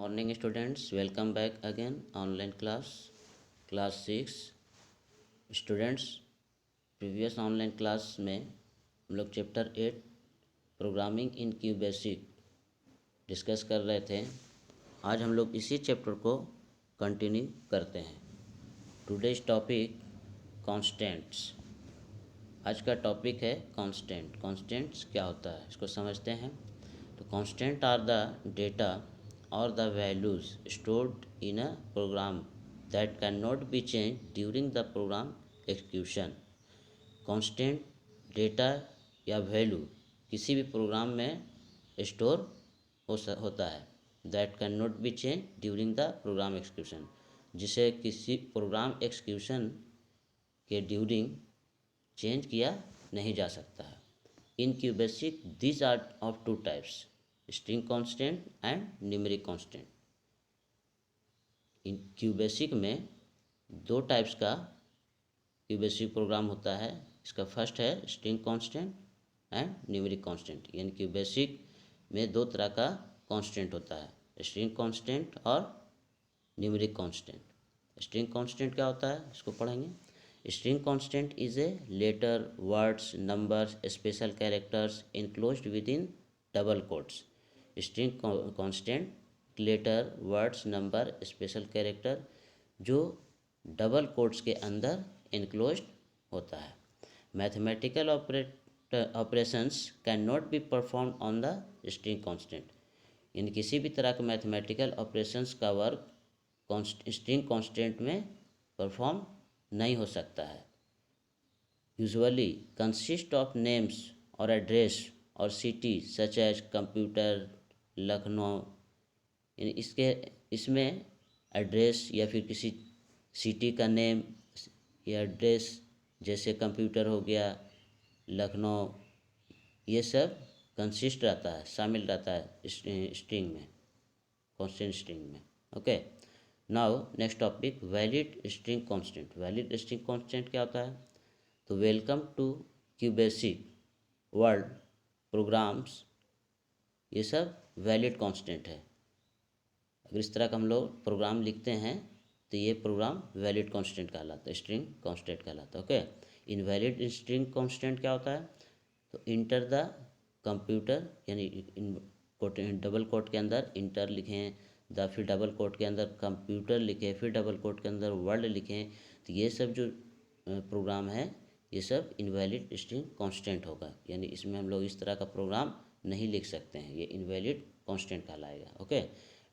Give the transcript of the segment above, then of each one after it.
Morning students, welcome back again online class 6 students। Previous online class में हम लोग chapter 8 programming in Q basic discuss कर रहे थे। आज हम लोग इसी चैप्टर को कंटिन्यू करते हैं। Today's topic constants. आज का टॉपिक है कॉन्स्टेंट। कॉन्स्टेंट्स क्या होता है इसको समझते हैं। तो constant are the data or the values stored in a program that cannot be changed during the program execution। constant data या वैल्यू किसी भी प्रोग्राम में स्टोर होता है that cannot be changed during the program execution, जिसे किसी program execution के during change किया नहीं जा सकता है। In QBasic this are of two types, string constant and numeric constant. इन क्यूबेसिक में दो टाइप्स का क्यूबेसिक प्रोग्राम होता है। इसका फर्स्ट है string constant and numeric constant. यानी क्यूबेसिक में दो तरह का कांस्टेंट होता है, स्ट्रिंग कांस्टेंट और न्यूमेरिक कांस्टेंट। स्ट्रिंग कांस्टेंट क्या होता है इसको पढ़ेंगे। String constant is a letter, words, numbers, special characters enclosed within double quotes. String constant letter, words, number, special character जो डबल कोट्स के अंदर इनक्लोज्ड होता है। Mathematical operations can not be perform on the string constant. यानी किसी भी तरह के मैथमेटिकल ऑपरेशंस का वर्क स्ट्रिंग कांस्टेंट में परफॉर्म नहीं हो सकता है। यूजुअली कंसिस्ट ऑफ नेम्स और एड्रेस और city such as computer, Lucknow. इसमें एड्रेस या फिर किसी सिटी का नेम या एड्रेस जैसे कंप्यूटर हो गया, लखनऊ, ये सब कंसिस्ट रहता है, शामिल रहता है स्ट्रिंग में, कांस्टेंट स्ट्रिंग में। Okay, now next topic valid string constant. Valid string constant क्या होता है? तो वेलकम टू क्यूबेसिक वर्ल्ड प्रोग्राम्स, ये सब वैलिड कांस्टेंट है। अगर इस तरह का हम लोग प्रोग्राम लिखते हैं तो ये प्रोग्राम वैलिड कांस्टेंट कहलाता है, स्ट्रिंग कांस्टेंट कहलाता है। ओके, इनवैलिड स्ट्रिंग कांस्टेंट क्या होता है? तो इंटर द कंप्यूटर, यानी डबल कोट के अंदर इंटर लिखें, द फिर डबल कोट के अंदर कंप्यूटर लिखें, फिर डबल कोट के अंदर वर्ड लिखें, तो ये सब जो प्रोग्राम है ये सब इनवैलिड स्ट्रिंग कांस्टेंट होगा। यानी इसमें हम लोग इस तरह का प्रोग्राम नहीं लिख सकते हैं, ये इनवैलिड कांस्टेंट कहलाएगा। Okay,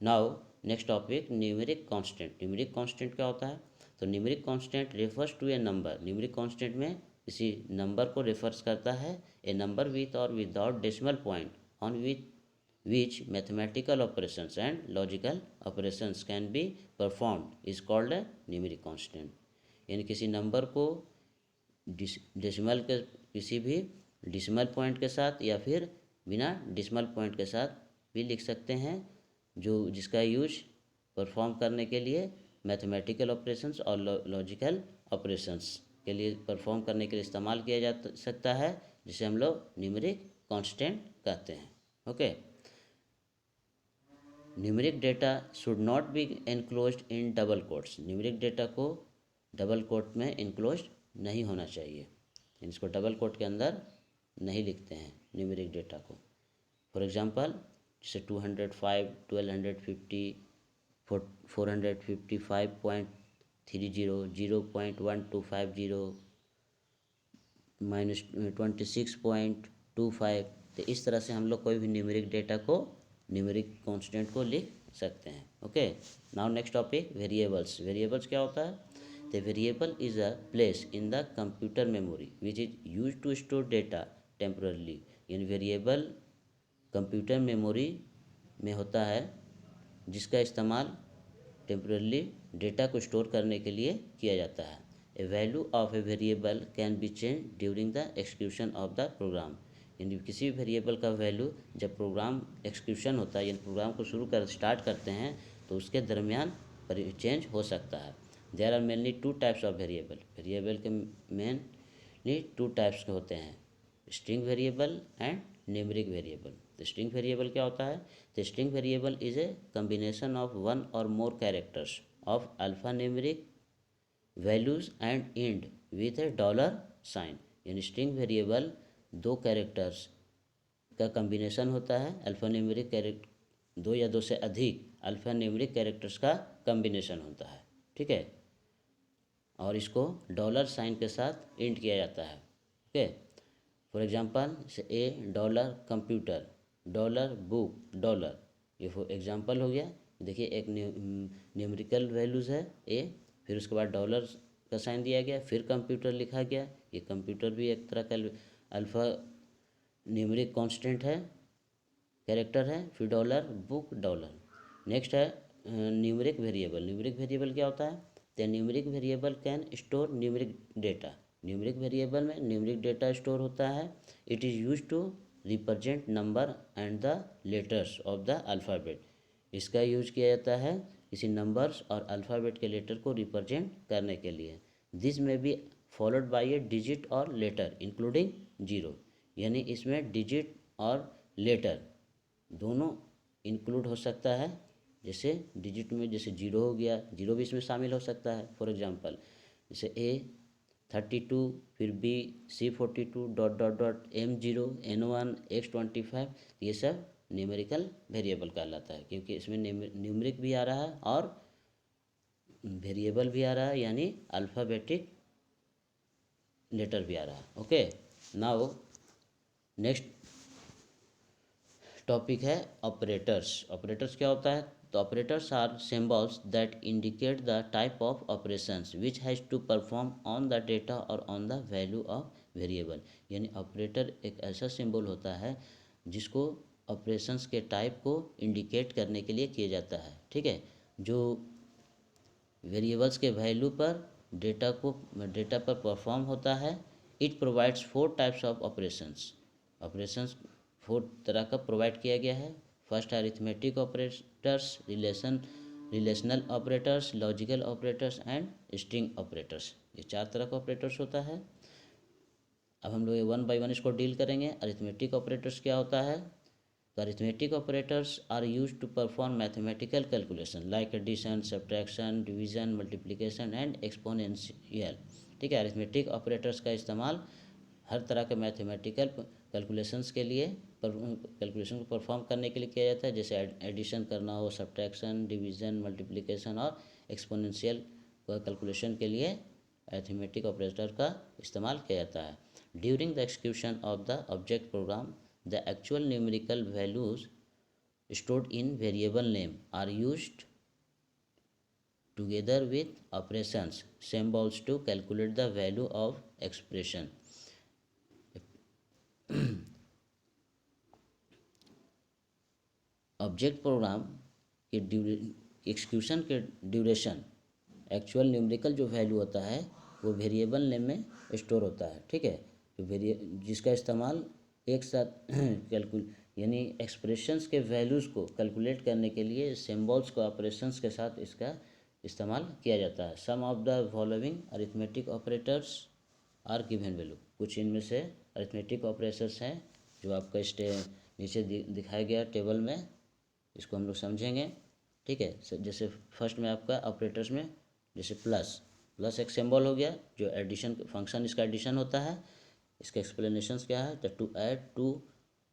now next topic numeric constant. Numeric constant क्या होता है? तो numeric constant refers to a number. Numeric constant में किसी नंबर को रेफर्स करता है। ए नंबर विथ और without decimal point on which mathematical operations and logical operations can be performed is called a numeric constant। यानी किसी number को decimal के किसी भी डेसिमल पॉइंट के साथ या फिर बिना डेसिमल पॉइंट के साथ भी लिख सकते हैं, जो जिसका यूज परफॉर्म करने के लिए मैथमेटिकल ऑपरेशंस और लॉजिकल ऑपरेशंस के लिए परफॉर्म करने के लिए इस्तेमाल किया जा सकता है, जिसे हम लोग न्यूमेरिक कांस्टेंट कहते हैं। Okay, numeric data should not be enclosed in double quotes. Numeric data को डबल कोट में इनक्लोज्ड नहीं होना चाहिए, इसको डबल कोट के अंदर नहीं लिखते हैं न्यूमेरिक डेटा को। फॉर एग्जांपल जैसे 205, 1250, 455.30, 0.1250, -26.25, तो इस तरह से हम लोग कोई भी न्यूमेरिक डेटा को, न्यूमेरिक कांस्टेंट को लिख सकते हैं। Okay, now next topic variables. Variables क्या होता है? The variable is a place in the computer memory which is used to store data temporarily। यानी वेरिएबल कंप्यूटर मेमोरी में होता है जिसका इस्तेमाल टेम्परली डेटा को स्टोर करने के लिए किया जाता है। A value of a variable can be change during the execution of the program. यानी किसी भी वेरिएबल का वैल्यू जब प्रोग्राम एक्सक्यूशन होता है, यानी प्रोग्राम को स्टार्ट करते हैं, तो उसके दरमियान चेंज हो सकता है। There are mainly two types of variable. Variable के मेनली टू टाइप्स के होते हैं, string variable and numeric variable. तो स्ट्रिंग वेरिएबल क्या होता है? तो string variable is a combination of one or more characters of alpha numeric values and end with a dollar sign. यानी स्ट्रिंग वेरिएबल दो कैरेक्टर्स का कम्बिनेशन होता है, अल्फा न्यूमेरिक कैरेक्टर दो या दो से अधिक अल्फा न्यूमेरिक कैरेक्टर्स का कम्बिनेशन होता है, ठीक है। और इसको डॉलर साइन के साथ इंड किया जाता है, okay. For example A dollar computer, dollar book, dollar, ये फॉर एग्जांपल हो गया। देखिए एक न्यूमेरिकल वैल्यूज़ है ए, फिर उसके बाद डॉलर का साइन दिया गया, फिर कंप्यूटर लिखा गया। ये कंप्यूटर भी एक तरह का अल्फ़ा न्यूमेरिक कांस्टेंट है, कैरेक्टर है। फिर डॉलर बुक, डॉलर। नेक्स्ट है न्यूमेरिक वेरिएबल। न्यूमेरिक वेरिएबल क्या होता है? The numeric variable can store numeric data. Numeric variable में न्यूमेरिक डेटा स्टोर होता है। It is use to represent number and the letters of the alphabet. इसका use किया जाता है किसी नंबर्स और अल्फ़ाबेट के लेटर को रिप्रेजेंट करने के लिए। दिस में be followed by A digit और लेटर इंक्लूडिंग जीरो। यानी इसमें डिजिट और लेटर दोनों इंक्लूड हो सकता है। जैसे डिजिट में जैसे जीरो हो गया, जीरो भी इसमें शामिल हो सकता है। फॉर एग्जांपल जैसे A32, फिर B C42 dot dot dot M0 N1 X25, ये सब न्यूमेरिकल वेरिएबल कहलाता है, क्योंकि इसमें न्यूमेरिक भी आ रहा है और वेरिएबल भी आ रहा है, यानी अल्फ़ाबेटिक लेटर भी आ रहा है, ओके। नाउ नेक्स्ट टॉपिक है ऑपरेटर्स। ऑपरेटर्स क्या होता है? तो operators are symbols that indicate the type of operations which has to perform on the data or on the value of variable. यानी ऑपरेटर एक ऐसा सिंबल होता है जिसको ऑपरेशंस के टाइप को इंडिकेट करने के लिए किया जाता है, ठीक है। जो वेरिएबल्स के वैल्यू पर डेटा पर परफॉर्म होता है। It provides 4 types of operations 4 तरह का प्रोवाइड किया गया है। फर्स्ट है arithmetic operators, relational operators, logical operators and string operators. ये 4 तरह का ऑपरेटर्स होता है। अब हम लोग 1 बाय 1 इसको डील करेंगे। अरिथमेटिक ऑपरेटर्स क्या होता है? तो arithmetic operators are use to perform mathematical calculation like addition, subtraction, division, multiplication and exponential, ठीक है। अरिथमेटिक ऑपरेटर्स का इस्तेमाल हर तरह के मैथमेटिकल कैलकुलेशंस के लिए कैलकुलेशन को परफॉर्म करने के लिए किया जाता है। जैसे एडिशन करना हो, सब्ट्रैक्शन, डिवीजन, मल्टीप्लिकेशन और एक्सपोनेंशियल कैलकुलेशन के लिए अरिथमेटिक ऑपरेटर का इस्तेमाल किया जाता है। During the execution of the object program the actual numerical values stored in variable name are used together with operations symbols to calculate the value of expression. Object program के execution के duration actual numerical जो value होता है वो variable name में store होता है, ठीक है। तो जिसका इस्तेमाल एक साथ यानी एक्सप्रेशंस के वैल्यूज़ को कैलकुलेट करने के लिए सिंबल्स को ऑपरेशंस के साथ इसका इस्तेमाल किया जाता है। Some of the following arithmetic operators are given value. कुछ इनमें से अरिथमेटिक ऑपरेटर्स हैं जो आपका नीचे दिखाया गया टेबल में, इसको हम लोग समझेंगे, ठीक है। जैसे फर्स्ट में आपका ऑपरेटर्स में जैसे प्लस एक सिंबल हो गया जो एडिशन फंक्शन, इसका एडिशन होता है। इसका एक्सप्लेनेशंस क्या है? टू ऐड टू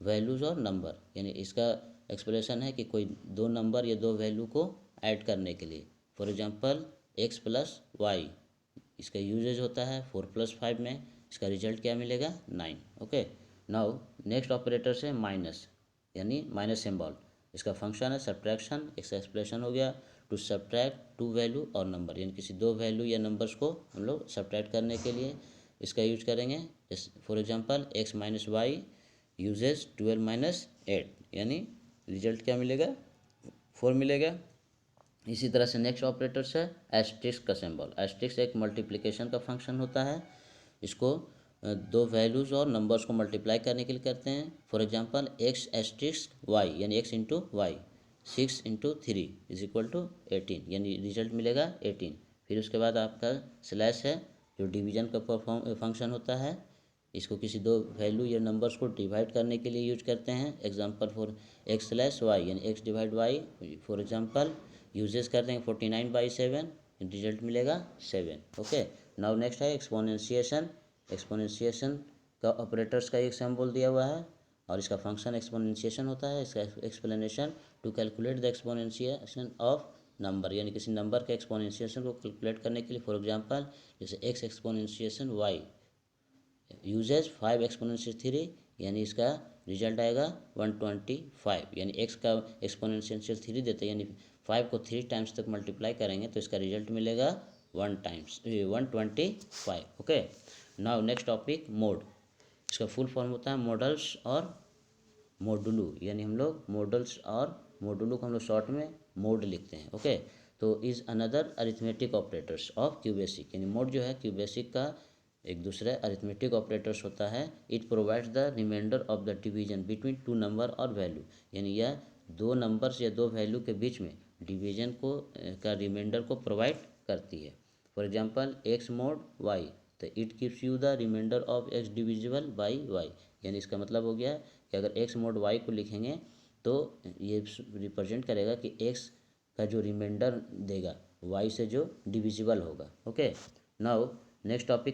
वैल्यूज़ और नंबर, यानी इसका एक्सप्लेनेशन है कि कोई दो नंबर या दो वैल्यू को ऐड करने के लिए। For example x plus Y, इसका यूजेज होता है 4 + 5 में। इसका रिजल्ट क्या मिलेगा? 9, ओके। नाउ नेक्स्ट ऑपरेटर से माइनस, यानी माइनस सिंबल। इसका फंक्शन है सब्ट्रैक्शन। इसका एक्सप्रेशन हो गया टू सब्ट्रैक्ट टू वैल्यू और नंबर, यानी किसी दो वैल्यू या नंबर्स को हम लोग सब्ट्रैक्ट करने के लिए इसका यूज करेंगे। For example x - y usage 12 - 8, यानी रिजल्ट क्या मिलेगा? 4 मिलेगा। इसी तरह से नेक्स्ट ऑपरेटर्स है एस्टेरिस्क का सिंबल। एस्टेरिस्क एक मल्टीप्लिकेशन का फंक्शन होता है। इसको दो वैल्यूज़ और नंबर्स को मल्टीप्लाई करने के लिए करते हैं। फॉर एग्जांपल x * y, यानी x × y, 6 × 3 = 18, यानी रिजल्ट मिलेगा 18। फिर उसके बाद आपका स्लैश है जो डिवीजन का फंक्शन होता है। इसको किसी दो वैल्यू या नंबर्स को डिवाइड करने के लिए यूज करते हैं। Example for X slash Y यानी X divide Y. For example uses कर देंगे 49/7, रिजल्ट मिलेगा 7। ओके, नाउ नेक्स्ट है एक्सपोनेंशिएशन। एक्सपोनेंशिएशन का ऑपरेटर्स का एक सिंबल दिया हुआ है और इसका फंक्शन एक्सपोनेंशिएशन होता है। इसका explanation to calculate the exponentiation of number, यानी किसी नंबर के एक्सपोनेंशिएशन को कैलकुलेट करने के लिए। फॉर एग्जांपल जैसे X exponentiation Y usage 5 exponential 3, यानी इसका रिजल्ट आएगा 125। यानी एक्स का एक्सपोनेंशियल 3 देते हैं, यानी 5 को 3 टाइम्स तक मल्टीप्लाई करेंगे तो इसका रिजल्ट मिलेगा 125। Okay, now next topic mode. इसका फुल फॉर्म होता है मॉडल्स और मोडुलू, यानी हम लोग मॉडल्स और मोडुलू को हम लोग शॉर्ट में मोड लिखते हैं। ओके, तो is another arithmetic operators of QBasic, यानी मोड जो है क्यूबेसिक का एक दूसरा अरिथमेटिक ऑपरेटर्स होता है। It provides the reminder of the division between two number और वैल्यू, यानी यह दो नंबर्स या दो वैल्यू के बीच में डिवीजन को का रिमाइंडर को प्रोवाइड करती है। For example X mod Y, तो it gives you the reminder of X divisible by Y, यानी इसका मतलब हो गया कि अगर एक्स मोड वाई को लिखेंगे तो ये रिप्रेजेंट करेगा कि एक्स का जो रिमाइंडर देगा वाई से जो डिविजिबल होगा। Okay, now next topic